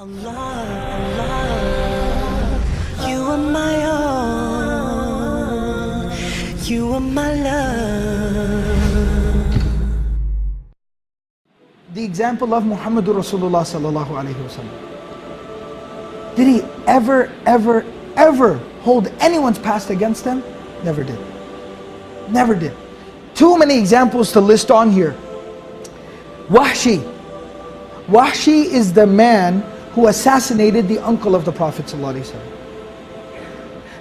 Allah, Allah, you are my all, you are my love. The example of Muhammadur Rasulullah sallallahu alayhi wasallam. Did he ever hold anyone's past against him? Never did. Never did. Too many examples to list on here. Wahshi. Wahshi is the man who assassinated the uncle of the Prophet ﷺ.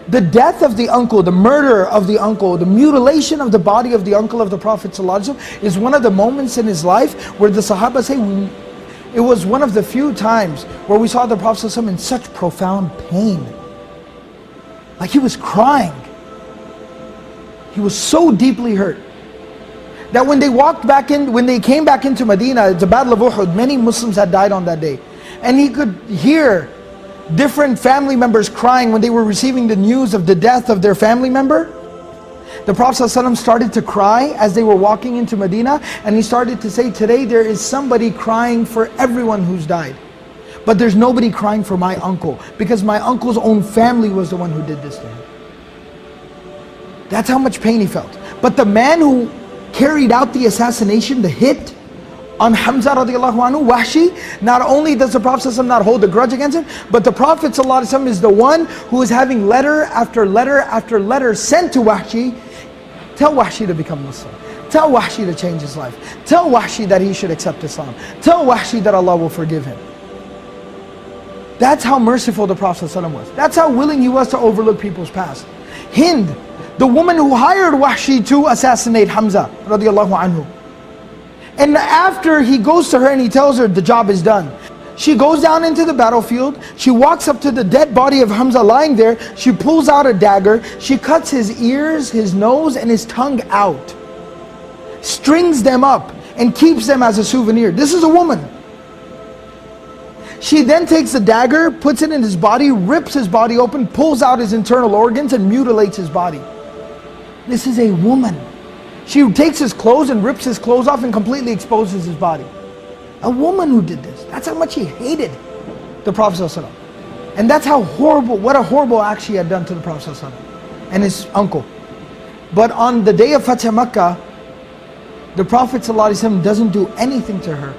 The death of the uncle, the murder of the uncle, the mutilation of the body of the uncle of the Prophet ﷺ is one of the moments in his life where the Sahaba say, it was one of the few times where we saw the Prophet ﷺ in such profound pain. Like he was crying. He was so deeply hurt that when they came back into Medina, the Battle of Uhud, many Muslims had died on that day. And he could hear different family members crying when they were receiving the news of the death of their family member. The Prophet ﷺ started to cry as they were walking into Medina, and he started to say, today there is somebody crying for everyone who's died. But there's nobody crying for my uncle, because my uncle's own family was the one who did this to him. That's how much pain he felt. But the man who carried out the assassination, the hit on Hamza radiallahu anhu, Wahshi, not only does the Prophet ﷺ not hold a grudge against him, but the Prophet ﷺ is the one who is having letter after letter after letter sent to Wahshi. Tell Wahshi to become Muslim. Tell Wahshi to change his life. Tell Wahshi that he should accept Islam. Tell Wahshi that Allah will forgive him. That's how merciful the Prophet ﷺ was. That's how willing he was to overlook people's past. Hind, the woman who hired Wahshi to assassinate Hamza radiallahu anhu. And after he goes to her and he tells her the job is done, she goes down into the battlefield, she walks up to the dead body of Hamza lying there, she pulls out a dagger, she cuts his ears, his nose and his tongue out, strings them up and keeps them as a souvenir. This is a woman. She then takes the dagger, puts it in his body, rips his body open, pulls out his internal organs and mutilates his body. This is a woman. She takes his clothes and rips his clothes off and completely exposes his body. A woman who did this. That's how much he hated the Prophet ﷺ. And that's how horrible, what a horrible act she had done to the Prophet ﷺ and his uncle. But on the day of Fatih Makkah, the Prophet ﷺ doesn't do anything to her.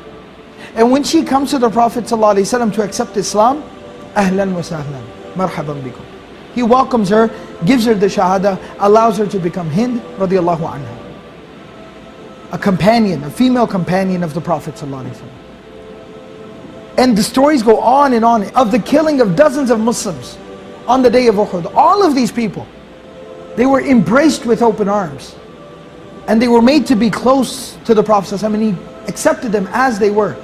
And when she comes to the Prophet ﷺ to accept Islam, ahlan wa sahlan, marhaban bikum. He welcomes her, gives her the shahada, allows her to become Hind radiallahu anha. A companion, a female companion of the Prophet ﷺ. And the stories go on and on of the killing of dozens of Muslims on the day of Uhud. All of these people, they were embraced with open arms. And they were made to be close to the Prophet ﷺ, and he accepted them as they were.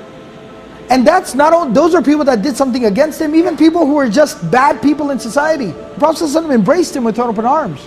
And that's not all, those are people that did something against him, even people who were just bad people in society. The Prophet ﷺ embraced him with open arms.